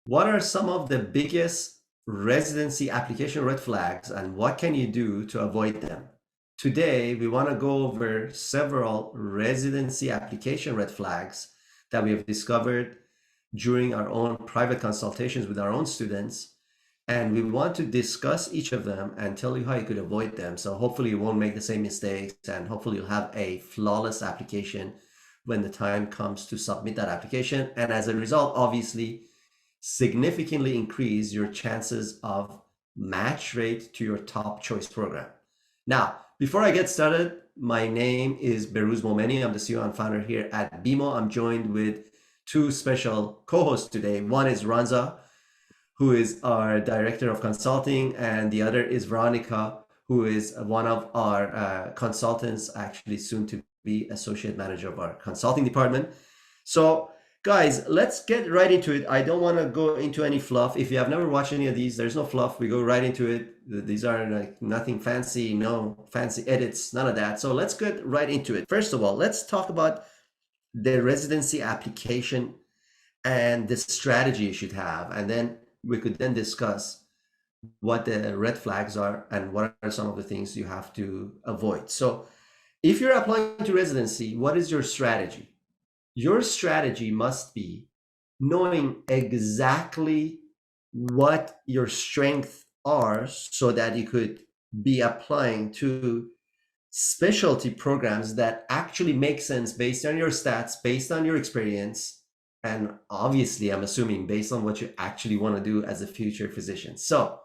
What are some of the biggest residency application red flags and what can you do to avoid them? Today, we want to go over several residency application red flags that we have discovered during our own private consultations with our own students. And we want to discuss each of them and tell you how you could avoid them. So hopefully you won't make the same mistakes and hopefully you'll have a flawless application when the time comes to submit that application. And as a result, obviously, significantly increase your chances of match rate to your top choice program. Now, before I get started, my name is Behrouz. I'm the CEO and founder here at BMO. I'm joined with two special co-hosts today. One is Ronza, who is our director of consulting, and the other is Veronika, who is one of our consultants, actually soon to be associate manager of our consulting department. So guys, let's get right into it. I don't want to go into any fluff. If you have never watched any of these, there's no fluff. We go right into it. These are like nothing fancy, no fancy edits, none of that. So let's get right into it. First of all, let's talk about the residency application and the strategy you should have. And then we could then discuss what the red flags are and what are some of the things you have to avoid. So if you're applying to residency, what is your strategy? Your strategy must be knowing exactly what your strengths are so that you could be applying to specialty programs that actually make sense based on your stats, based on your experience, and obviously, I'm assuming based on what you actually want to do as a future physician. So,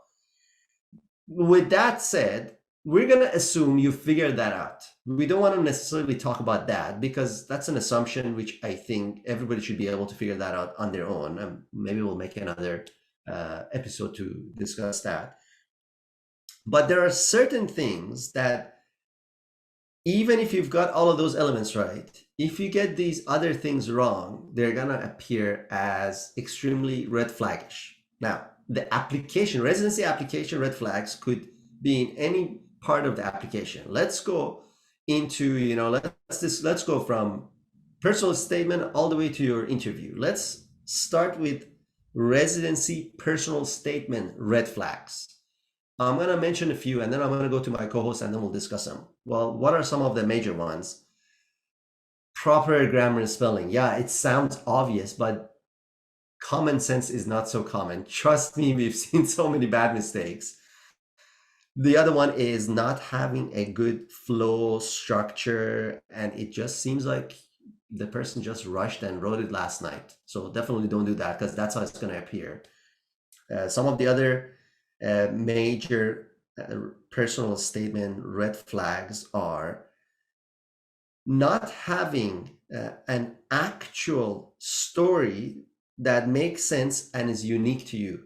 with that said, we're going to assume you figured that out. We don't want to necessarily talk about that because that's an assumption which I think everybody should be able to figure that out on their own. And maybe we'll make another episode to discuss that. But there are certain things that even if you've got all of those elements right, if you get these other things wrong, they're going to appear as extremely red flaggish. Now, the application, residency application red flags could be in any part of the application. Let's go into, let's go from personal statement all the way to your interview. Let's start with residency personal statement red flags. I'm going to mention a few and then I'm going to go to my co-host and then we'll discuss them. Well, what are some of the major ones? Proper grammar and spelling. Yeah, it sounds obvious, but common sense is not so common. Trust me, we've seen so many bad mistakes. The other one is not having a good flow structure, and it just seems like the person just rushed and wrote it last night. So definitely don't do that because that's how it's going to appear. Some of the other major personal statement red flags are not having an actual story that makes sense and is unique to you.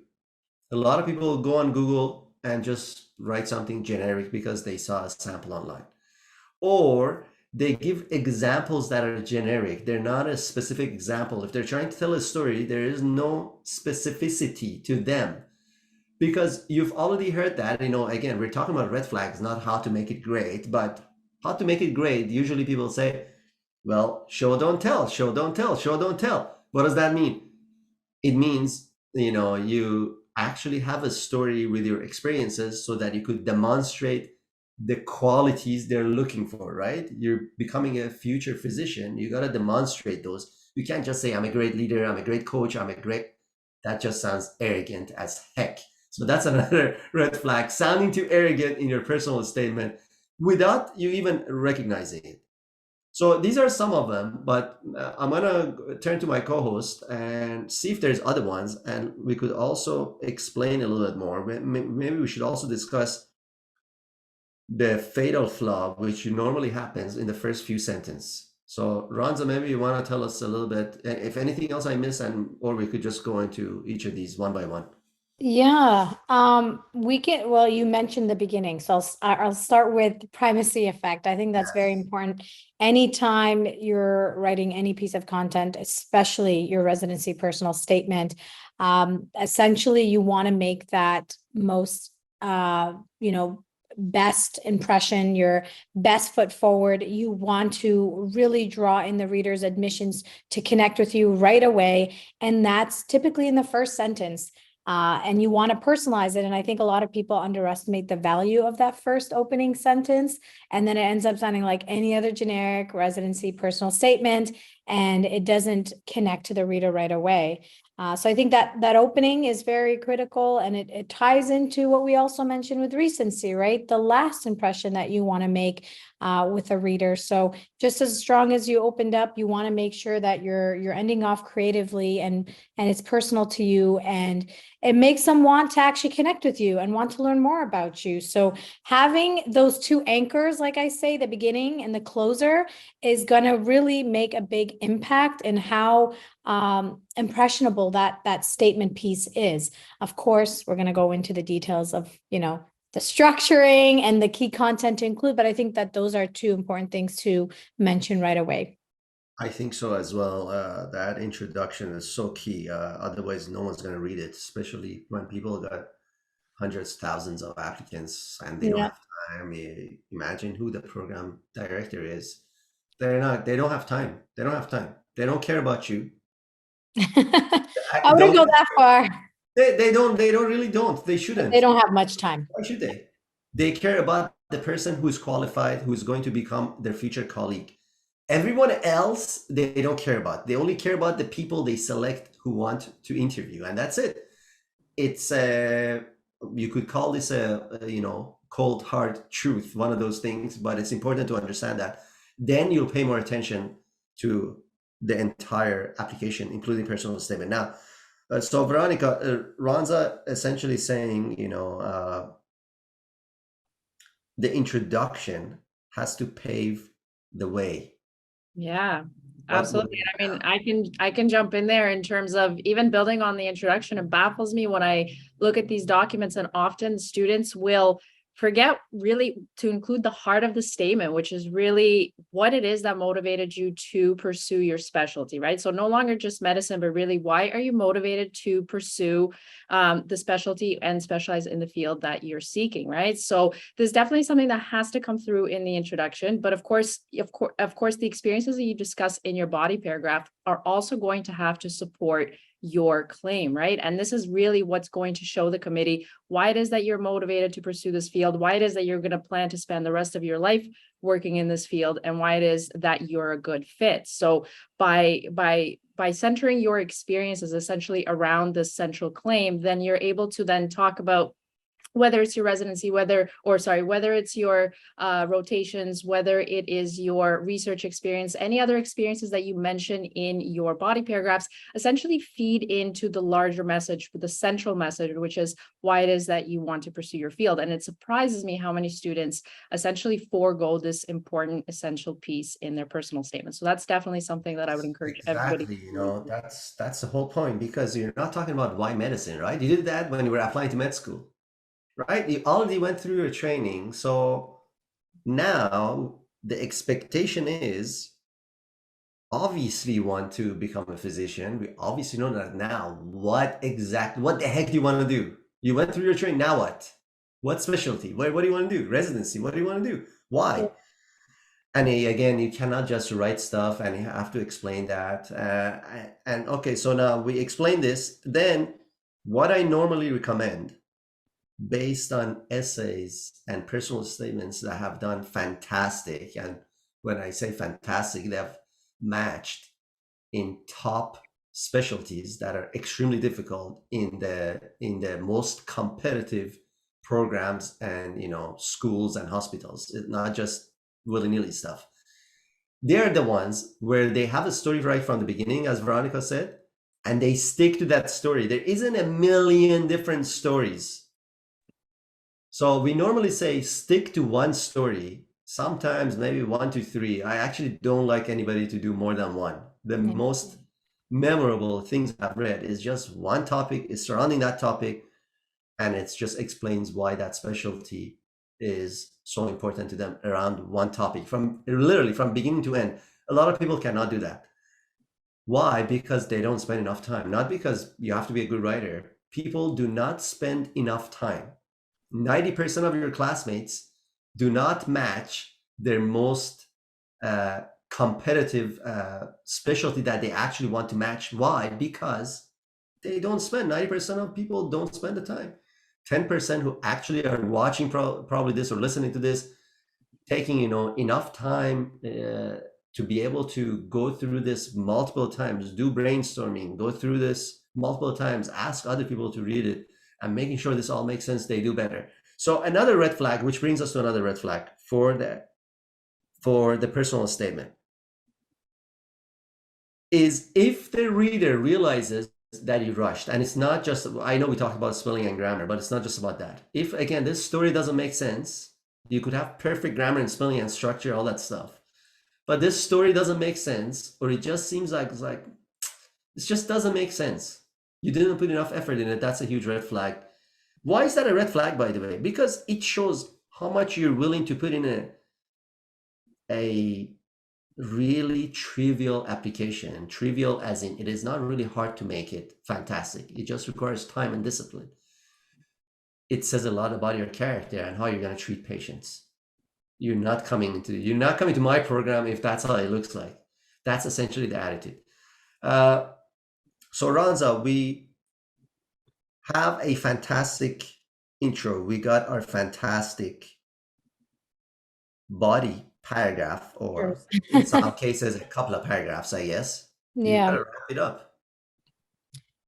A lot of people go on Google and just write something generic because they saw a sample online, or they give examples that are generic. They're not a specific example. If they're trying to tell a story, there is no specificity to them because you've already heard that. Again, we're talking about red flags, not how to make it great, but how to make it great. Usually people say, well, show, don't tell, show, don't tell, show, don't tell. What does that mean? It means, you actually have a story with your experiences so that you could demonstrate the qualities they're looking for, right? You're becoming a future physician. You got to demonstrate those. You can't just say, I'm a great leader, I'm a great coach, that just sounds arrogant as heck. So that's another red flag, sounding too arrogant in your personal statement without you even recognizing it. So these are some of them, but I'm going to turn to my co-host and see if there's other ones. And we could also explain a little bit more. Maybe we should also discuss the fatal flaw, which normally happens in the first few sentences. So Ronza, maybe you want to tell us a little bit, if anything else I miss, or we could just go into each of these one by one. Yeah, well, you mentioned the beginning, so I'll start with primacy effect. I think that's very important. Anytime you're writing any piece of content, especially your residency personal statement, essentially you want to make that most, best impression, your best foot forward. You want to really draw in the reader's admissions to connect with you right away. And that's typically in the first sentence. And you want to personalize it. And I think a lot of people underestimate the value of that first opening sentence. And then it ends up sounding like any other generic residency personal statement, and it doesn't connect to the reader right away. So I think that opening is very critical, and it ties into what we also mentioned with recency, right? The last impression that you want to make with a reader. So just as strong as you opened up, you want to make sure that you're ending off creatively and it's personal to you, and it makes them want to actually connect with you and want to learn more about you. So having those two anchors, like I say, the beginning and the closer, is going to really make a big impact in how impressionable that statement piece is. Of course, we're going to go into the details of, the structuring and the key content to include, but I think that those are two important things to mention right away. I think so as well. That introduction is so key. Otherwise, no one's going to read it, especially when people got hundreds, thousands of applicants and they don't Yeah. have time. Imagine who the program director is. They don't have time. They don't have time. They don't care about you. I wouldn't go that far. They don't really don't. They shouldn't. They don't have much time. Why should they? They care about the person who's qualified, who's going to become their future colleague. Everyone else, they don't care about. They only care about the people they select who want to interview, and that's it. It's you could call this a cold hard truth, one of those things, but it's important to understand that. Then you'll pay more attention to the entire application, including personal statement. Now, so Veronika, Ronza essentially saying, the introduction has to pave the way. Yeah, absolutely. I mean, I can jump in there in terms of even building on the introduction. It baffles me when I look at these documents, and often students will forget really to include the heart of the statement, which is really what it is that motivated you to pursue your specialty, right? So no longer just medicine, but really, why are you motivated to pursue the specialty and specialize in the field that you're seeking, right? So there's definitely something that has to come through in the introduction, but of course, the experiences that you discuss in your body paragraph are also going to have to support your claim, right? And this is really what's going to show the committee why it is that you're motivated to pursue this field, why it is that you're going to plan to spend the rest of your life working in this field, and why it is that you're a good fit. So by centering your experiences essentially around this central claim, then you're able to then talk about whether it's your residency, whether it's your rotations, whether it is your research experience, any other experiences that you mention in your body paragraphs, essentially feed into the larger message, the central message, which is why it is that you want to pursue your field. And it surprises me how many students essentially forego this important, essential piece in their personal statement. So that's definitely something that I would encourage everybody. That's the whole point, because you're not talking about why medicine, right? You did that when you were applying to med school. Right? You already went through your training. So now the expectation is, obviously you want to become a physician. We obviously know that now. What the heck do you want to do? You went through your training. Now what? What specialty? What do you want to do? Residency. What do you want to do? Why? And again, you cannot just write stuff and you have to explain that. And okay, so now we explain this. Then what I normally recommend, based on essays and personal statements that have done fantastic, and when I say fantastic, they have matched in top specialties that are extremely difficult in the most competitive programs and schools and hospitals. It's not just willy-nilly stuff. They're the ones where they have a story right from the beginning, as Veronika said, and they stick to that story. There isn't a million different stories. So we normally say stick to one story, sometimes maybe 1 to 3. I actually don't like anybody to do more than one. The most memorable things I've read is just one topic, is surrounding that topic, and it just explains why that specialty is so important to them around one topic, from literally from beginning to end. A lot of people cannot do that. Why? Because they don't spend enough time. Not because you have to be a good writer. People do not spend enough time. 90% of your classmates do not match their most competitive specialty that they actually want to match. Why? Because they don't spend, 90% of people don't spend the time. 10% who actually are watching probably this or listening to this, taking enough time to be able to go through this multiple times, do brainstorming, go through this multiple times, ask other people to read it, and making sure this all makes sense, they do better. So another red flag, which brings us to another red flag for the personal statement, is if the reader realizes that you rushed, and it's not just, I know we talked about spelling and grammar, but it's not just about that. If, again, this story doesn't make sense, you could have perfect grammar and spelling and structure, all that stuff, but this story doesn't make sense, or it just seems like it just doesn't make sense. You didn't put enough effort in it. That's a huge red flag. Why is that a red flag, by the way? Because it shows how much you're willing to put in a really trivial application. Trivial as in it is not really hard to make it fantastic. It just requires time and discipline. It says a lot about your character and how you're going to treat patients. You're not coming to my program if that's how it looks like. That's essentially the attitude. So Ronza, we have a fantastic intro. We got our fantastic body paragraph, or in some cases, a couple of paragraphs, I guess. Yeah. You gotta wrap it up.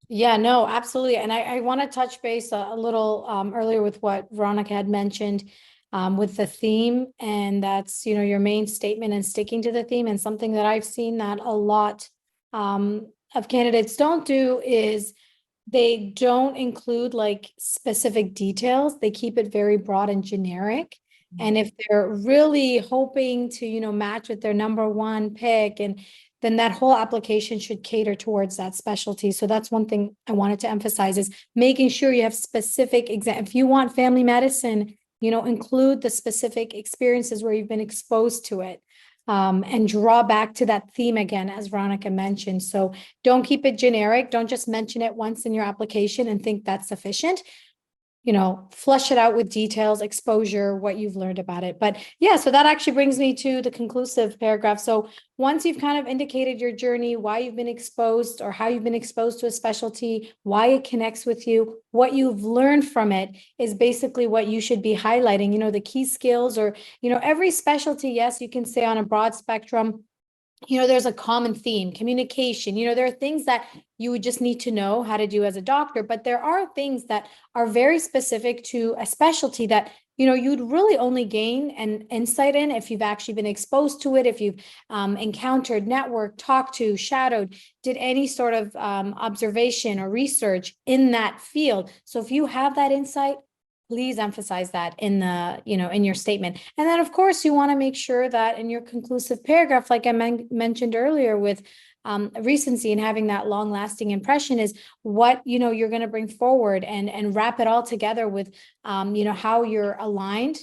Yeah, no, absolutely. And I want to touch base a little earlier with what Veronika had mentioned with the theme, and that's, your main statement and sticking to the theme. And something that I've seen that a lot of candidates don't do is they don't include like specific details. They keep it very broad and generic. And if they're really hoping to, match with their number one pick, and then that whole application should cater towards that specialty. So that's one thing I wanted to emphasize, is making sure you have specific if you want family medicine, include the specific experiences where you've been exposed to it. And draw back to that theme again, as Veronika mentioned. So don't keep it generic. Don't just mention it once in your application and think that's sufficient. Flush it out with details, exposure, what you've learned about it. But yeah, so that actually brings me to the conclusive paragraph. So once you've kind of indicated your journey, why you've been exposed or how you've been exposed to a specialty, why it connects with you, what you've learned from it is basically what you should be highlighting, the key skills, or, every specialty, yes, you can say on a broad spectrum, there's a common theme, communication, there are things that you would just need to know how to do as a doctor, but there are things that are very specific to a specialty that, you'd really only gain an insight in if you've actually been exposed to it, if you've encountered, networked, talked to, shadowed, did any sort of observation or research in that field. So if you have that insight, please emphasize that in the, in your statement. And then, of course, you want to make sure that in your conclusive paragraph, like I mentioned earlier with recency and having that long lasting impression, is what, you're going to bring forward, and wrap it all together with, how you're aligned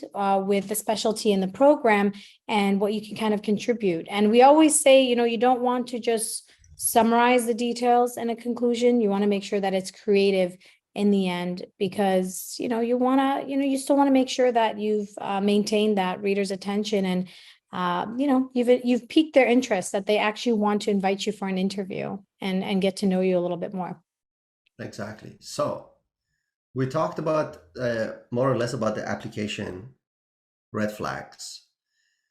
with the specialty in the program and what you can kind of contribute. And we always say, you don't want to just summarize the details in a conclusion. You want to make sure that it's creative in the end, because you still want to make sure that you've maintained that reader's attention, and you've piqued their interest, that they actually want to invite you for an interview and get to know you a little bit more. Exactly. So we talked about more or less about the application red flags.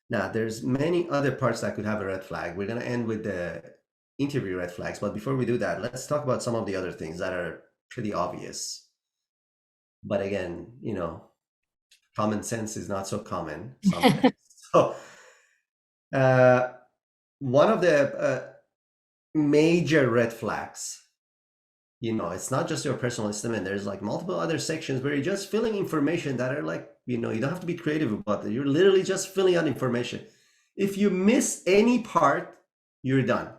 Now there's many other parts that could have a red flag. We're going to end with the interview red flags, but before we do that, let's talk about some of the other things that are pretty obvious, but again, common sense is not so common sometimes. So one of the major red flags, it's not just your personal statement. There's like multiple other sections where you're just filling information that are like, you don't have to be creative about it. You're literally just filling out information. If you miss any part, you're done.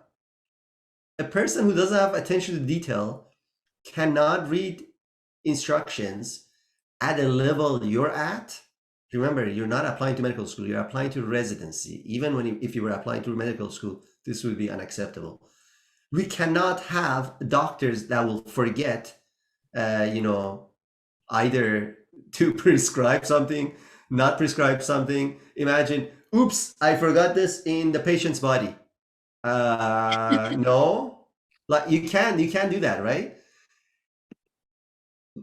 A person who doesn't have attention to detail cannot read instructions at a level you're at. Remember, you're not applying to medical school, you're applying to residency. Even if you were applying to medical school, this would be unacceptable. We cannot have doctors that will forget, either to prescribe something, not prescribe something. Imagine, oops, I forgot this in the patient's body. No, like you can do that, right?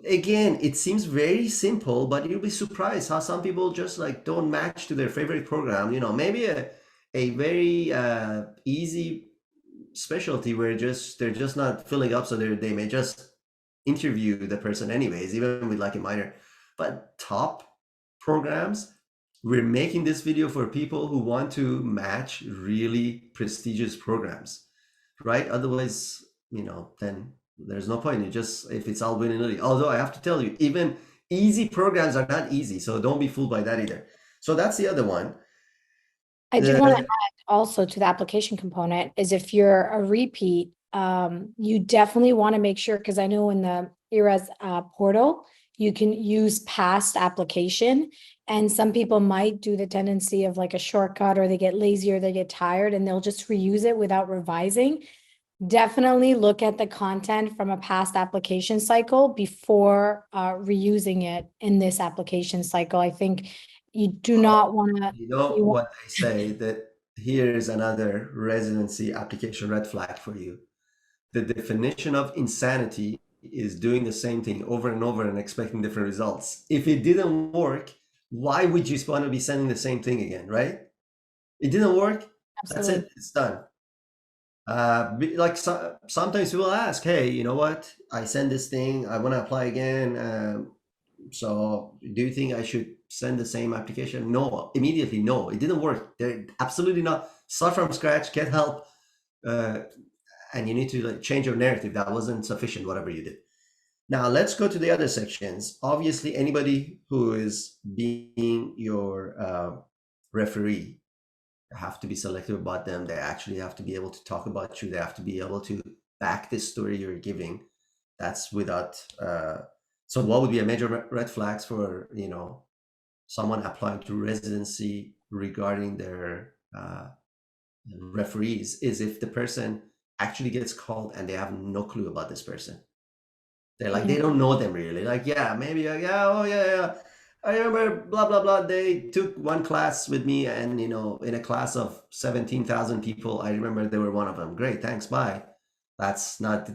Again, it seems very simple, but you'll be surprised how some people just like don't match to their favorite program. Maybe a very easy specialty where they're just not filling up, so they may just interview the person anyways, even with like a minor. But top programs, we're making this video for people who want to match really prestigious programs, right? Otherwise, then there's no point. If it's all willy-nilly. Although I have to tell you, even easy programs are not easy, so don't be fooled by that either. So that's the other one. I do want to add also to the application component is if you're a repeat, you definitely want to make sure, because I know in the ERAS portal, you can use past application, and some people might do the tendency of like a shortcut, or they get lazy or they get tired and they'll just reuse it without revising. Definitely look at the content from a past application cycle before reusing it in this application cycle. I think you do not want to. What they say, that here's another residency application red flag for you. The definition of insanity is doing the same thing over and over and expecting different results. If it didn't work, why would you want to be sending the same thing again, right? It didn't work. Absolutely. That's it. It's done. Sometimes people ask, hey, you know what? I send this thing. I want to apply again. So do you think I should send the same application? No, immediately, no. It didn't work. They're absolutely not. Start from scratch, get help. And you need to change your narrative. That wasn't sufficient, whatever you did. Now let's go to the other sections. Obviously, anybody who is being your referee, have to be selective about them. They actually have to be able to talk about you. They have to be able to back this story you're giving. That's without. So what would be a major red flags for someone applying to residency regarding their referees is if the person actually gets called and they have no clue about this person. They're like, they don't know them really. Like, yeah, maybe, yeah. I remember blah, blah, blah. They took one class with me and, in a class of 17,000 people, I remember they were one of them. Great, thanks, bye. That's not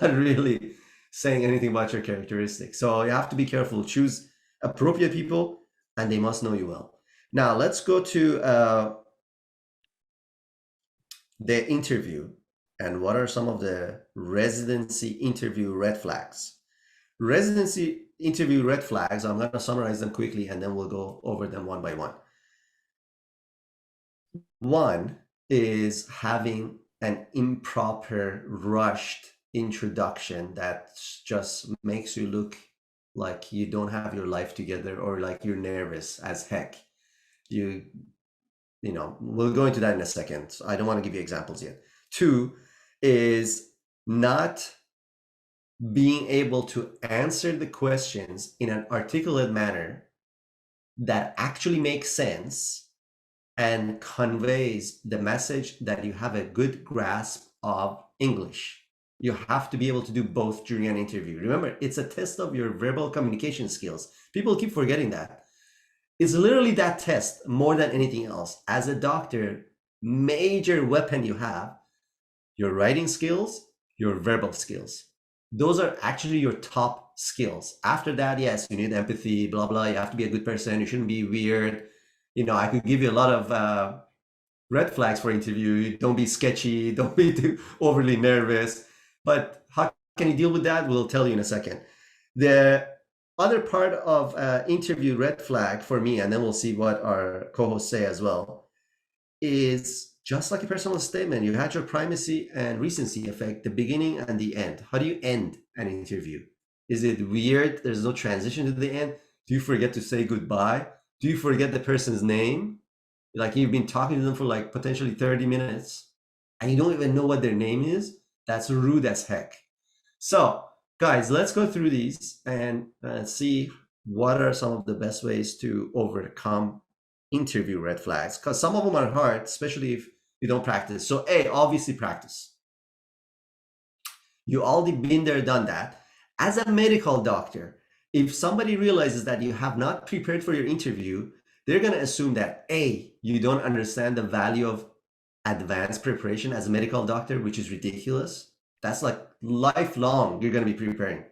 really saying anything about your characteristics. So you have to be careful. Choose appropriate people and they must know you well. Now let's go to the interview. And what are some of the residency interview red flags? Residency interview red flags, I'm going to summarize them quickly and then we'll go over them one by one. One is having an improper, rushed introduction that just makes you look like you don't have your life together or like you're nervous as heck. We'll go into that in a second. I don't want to give you examples yet. Two is not being able to answer the questions in an articulate manner that actually makes sense and conveys the message that you have a good grasp of English. You have to be able to do both during an interview. Remember, it's a test of your verbal communication skills. People keep forgetting that. It's literally that test more than anything else. As a doctor, major weapon you have, your writing skills, your verbal skills. Those are actually your top skills. After that, yes, you need empathy, blah, blah. You have to be a good person. You shouldn't be weird. I could give you a lot of red flags for interview. Don't be sketchy. Don't be too overly nervous. But how can you deal with that? We'll tell you in a second. The other part of interview red flag for me, and then we'll see what our co-hosts say as well, is just like a personal statement. You had your primacy and recency effect, the beginning and the end. How do you end an interview? Is it weird? There's no transition to the end? Do you forget to say goodbye? Do you forget the person's name? Like you've been talking to them for like potentially 30 minutes and you don't even know what their name is? That's rude as heck. So guys, let's go through these and see what are some of the best ways to overcome interview red flags, because some of them are hard, especially if you don't practice. So obviously practice. You already been there, done that. As a medical doctor, if somebody realizes that you have not prepared for your interview, they're going to assume that A, you don't understand the value of advanced preparation as a medical doctor, which is ridiculous. That's like lifelong you're going to be preparing.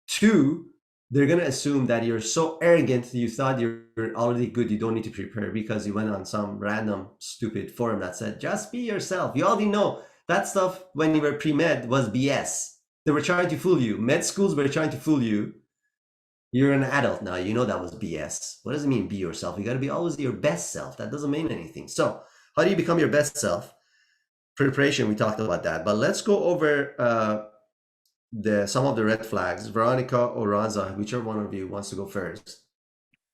Two, they're going to assume that you're so arrogant you thought you're already good, you don't need to prepare because you went on some random stupid forum that said just be yourself. You already know that stuff when you were pre-med was BS. They were trying to fool you. Med schools were trying to fool you. You're an adult now, you know that was BS. What does it mean be yourself? You got to be always your best self. That doesn't mean anything. So how do you become your best self? Preparation, we talked about that, but let's go over some of the red flags. Veronika or Ronza, whichever one of you wants to go first.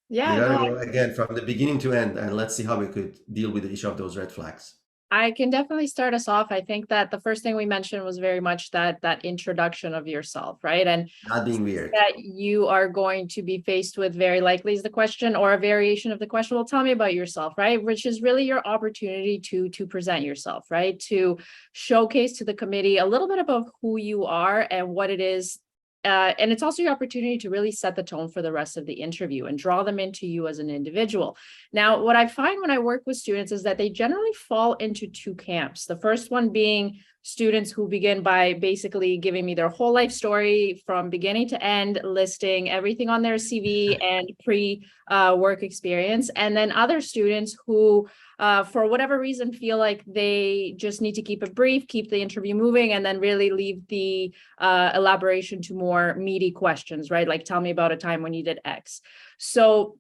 Yeah, We go gotta ahead. go again from the beginning to end, and let's see how we could deal with each of those red flags. I can definitely start us off. I think that the first thing we mentioned was very much that introduction of yourself, right? And Not being weird. that you are going to be faced with very likely is the question or a variation of the question. Well, tell me about yourself, right? Which is really your opportunity to present yourself, right? To showcase to the committee a little bit about who you are and what it is. And it's also your opportunity to really set the tone for the rest of the interview and draw them into you as an individual. Now, what I find when I work with students is that they generally fall into two camps. The first one being students who begin by basically giving me their whole life story from beginning to end, listing everything on their CV and pre-work experience. And then other students who, for whatever reason, feel like they just need to keep it brief, keep the interview moving, and then really leave the elaboration to more meaty questions, right? Like, tell me about a time when you did X. So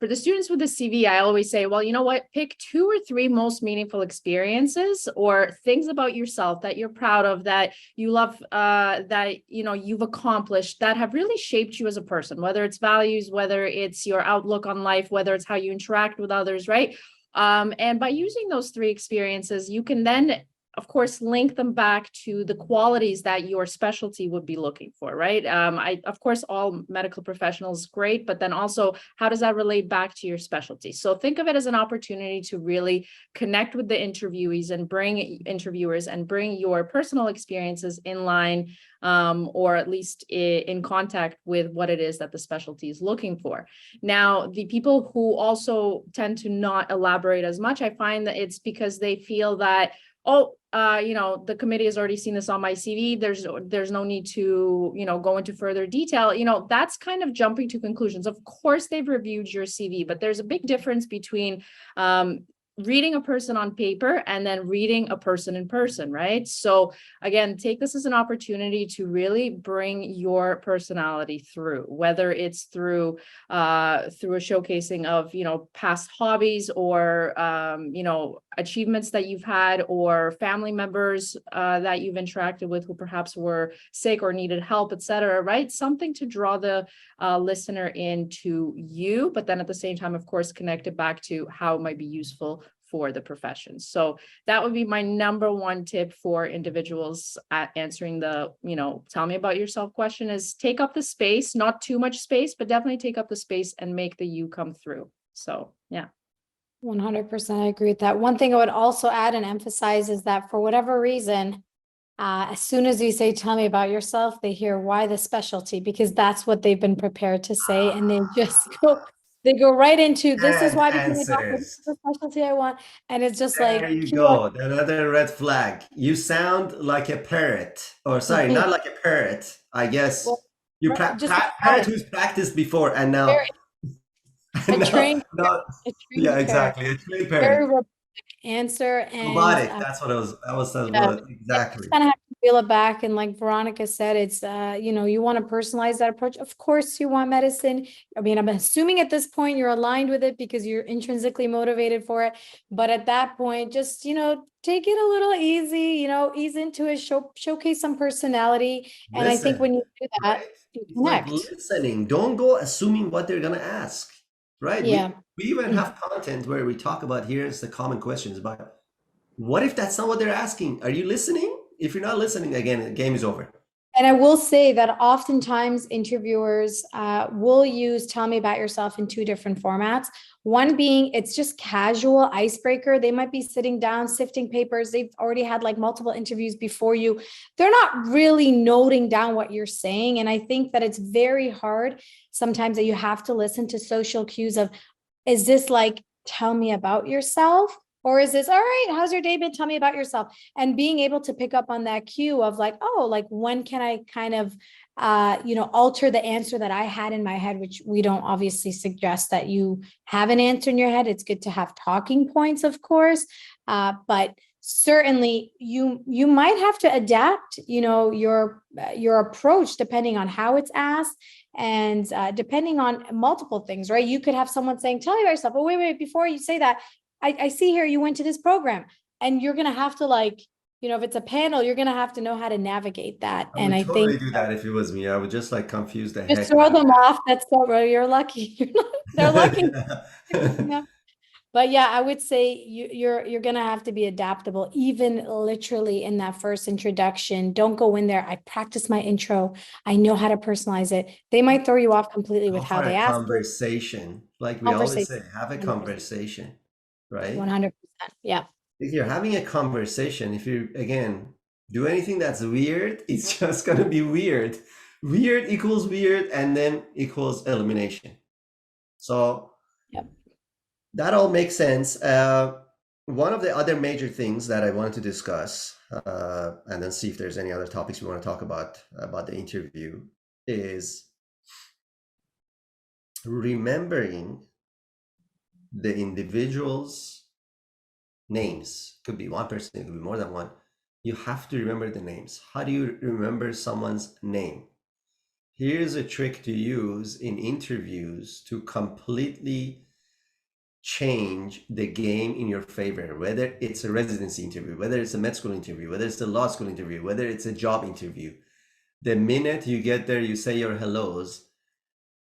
for the students with the CV, I always say, well, you know what, pick 2 or 3 most meaningful experiences or things about yourself that you're proud of, that you love, that, you know, you've accomplished, that have really shaped you as a person, whether it's values, whether it's your outlook on life, whether it's how you interact with others, right? And by using those 3 experiences, you can then, of course, link them back to the qualities that your specialty would be looking for, right? Of course, all medical professionals, great, but then also, how does that relate back to your specialty? So think of it as an opportunity to really connect with the interviewees and bring your personal experiences in line, or at least in contact with what it is that the specialty is looking for. Now, the people who also tend to not elaborate as much, I find that it's because they feel that, oh, you know, the committee has already seen this on my CV. There's no need to, you know, go into further detail. You know, that's kind of jumping to conclusions. Of course, they've reviewed your CV, but there's a big difference between reading a person on paper and then reading a person in person, right? So again, take this as an opportunity to really bring your personality through, whether it's through a showcasing of, you know, past hobbies or, you know, achievements that you've had, or family members that you've interacted with who perhaps were sick or needed help, etc., right? Something to draw the listener into you, but then at the same time, of course, connect it back to how it might be useful for the profession. So that would be my number 1 tip for individuals at answering the, you know, tell me about yourself question, is take up the space, not too much space, but definitely take up the space and make the you come through. So, yeah. 100%, I agree with that. One thing I would also add and emphasize is that for whatever reason, as soon as you say, tell me about yourself, they hear why the specialty, because that's what they've been prepared to say. And they just go right into, this is And why I became a doctor, this answers. is the specialty I want. And it's just There like, you go. Another red flag. You sound like a parrot. Or sorry, not like a parrot. I guess well, you just parrot who's practiced before and now, very, a trained, now a yeah, trained parrot, exactly. A trained very parrot. robotic answer. And Robotic. That's what it was. That was yeah, what exactly. just kind of have to feel it back. And like Veronika said, it's, you know, you want to personalize that approach. Of course, you want medicine. I mean, I'm assuming at this point you're aligned with it because you're intrinsically motivated for it. But at that point, just, you know, take it a little easy, you know, ease into it, showcase some personality. And I think Listen, when you do that, right? you It's like connect. listening. Don't go assuming what they're gonna ask. Right? Yeah. We even have content where we talk about here's the common questions, but what if that's not what they're asking? Are you listening? If you're not listening, again, the game is over. And I will say that oftentimes interviewers will use tell me about yourself in 2 different formats. One being it's just casual icebreaker. They might be sitting down, sifting papers. They've already had like multiple interviews before you. They're not really noting down what you're saying. And I think that it's very hard sometimes that you have to listen to social cues of, is this like, tell me about yourself? Or is this, all right, how's your day been? Tell me about yourself. And being able to pick up on that cue of like, oh, like when can I kind of, alter the answer that I had in my head, which we don't obviously suggest that you have an answer in your head. It's good to have talking points, of course. But certainly you might have to adapt, your approach depending on how it's asked and depending on multiple things, right? You could have someone saying, tell me about yourself. Oh, wait, before you say that, I see here you went to this program, and you're going to have to like, if it's a panel, you're going to have to know how to navigate that. I And would I totally think do that if it was me. I would just like confuse the just heck throw out of them off. That's so, well, you're lucky. They're lucky. them. But yeah, I would say you're gonna have to be adaptable, even literally in that first introduction. Don't go in there. I practice my intro. I know how to personalize it. They might throw you off completely Go with how for they a ask it. conversation. Like we always Conversation, say, have a 100%. conversation, right? 100%. Yeah. If you're having a conversation, if you again do anything that's weird, it's just gonna be weird. Weird equals weird, and then equals elimination. So Yep. that all makes sense. One of the other major things that I wanted to discuss, and then see if there's any other topics we want to talk about the interview, is remembering the individual's names. Could be one person, it could be more than one. You have to remember the names. How do you remember someone's name? Here's a trick to use in interviews to completely change the game in your favor, whether it's a residency interview, whether it's a med school interview, whether it's a law school interview, whether it's a job interview. The minute you get there, you say your hellos.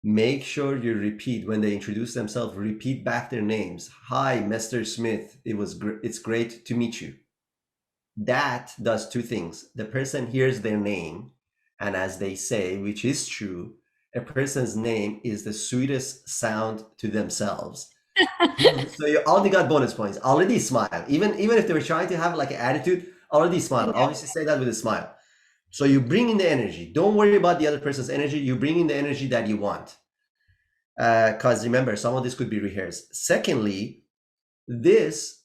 Make sure you repeat when they introduce themselves, repeat back their names. Hi, Mr. Smith. It's great to meet you. That does two things. The person hears their name, and as they say, which is true, a person's name is the sweetest sound to themselves. So you already got bonus points. Already smile. Even if they were trying to have like an attitude, already smile. Yeah. Obviously say that with a smile. So you bring in the energy. Don't worry about the other person's energy. You bring in the energy that you want. Because remember, some of this could be rehearsed. Secondly, this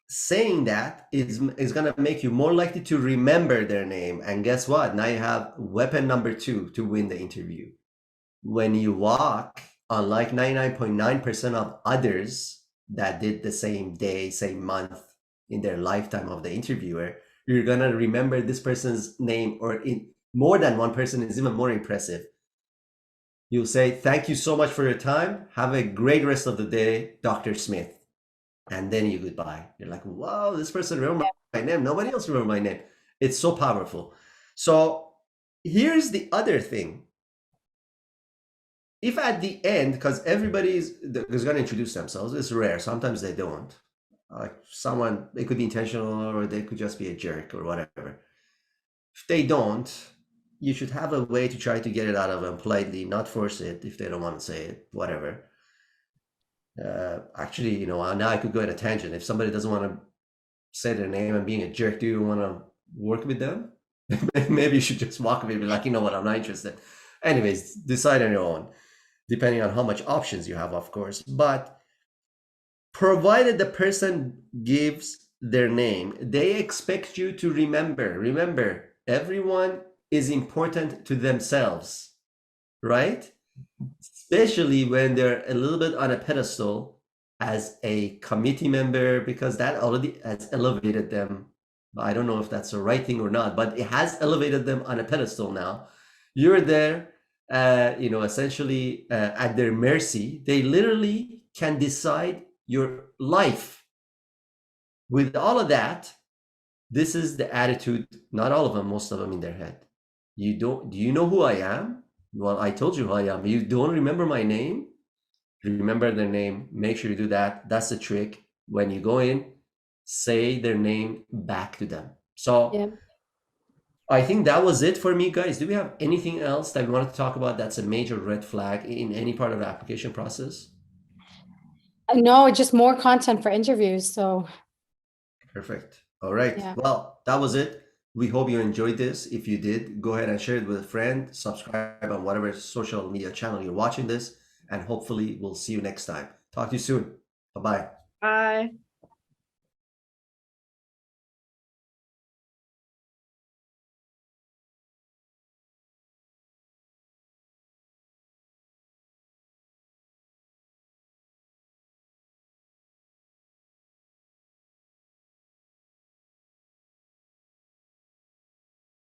saying that is going to make you more likely to remember their name. And guess what? Now you have weapon number 2 to win the interview. When you walk, unlike 99.9% of others that did the same day, same month in their lifetime of the interviewer, you're going to remember this person's name, or in more than one person is even more impressive. You'll say, thank you so much for your time. Have a great rest of the day, Dr. Smith. And then you goodbye. You're like, wow, this person remembered my name. Nobody else remembered my name. It's so powerful. So here's the other thing. If at the end, because everybody is going to introduce themselves, it's rare. Sometimes they don't. Like someone, they could be intentional, or they could just be a jerk or whatever. If they don't, you should have a way to try to get it out of them politely, not force it if they don't want to say it, whatever. Actually, now I could go at a tangent. If somebody doesn't want to say their name and being a jerk, do you want to work with them? Maybe you should just walk away and be like, you know what, I'm not interested. Anyways, decide on your own, depending on how much options you have, of course. But provided the person gives their name, they expect you to remember. Remember, everyone is important to themselves, right? Especially when they're a little bit on a pedestal as a committee member, because that already has elevated them. I don't know if that's the right thing or not, but it has elevated them on a pedestal now. You're there, essentially at their mercy. They literally can decide your life. With all of that, this is the attitude, not all of them, most of them in their head. Do you know who I am? Well, I told you who I am. You don't remember my name? Remember their name. Make sure you do that. That's the trick. When you go in, say their name back to them. So yeah. I think that was it for me, guys. Do we have anything else that we wanted to talk about that's a major red flag in any part of the application process? No, just more content for interviews. So perfect. All right. Yeah. Well, that was it. We hope you enjoyed this. If you did, go ahead and share it with a friend. Subscribe on whatever social media channel you're watching this. And hopefully we'll see you next time. Talk to you soon. Bye-bye. Bye.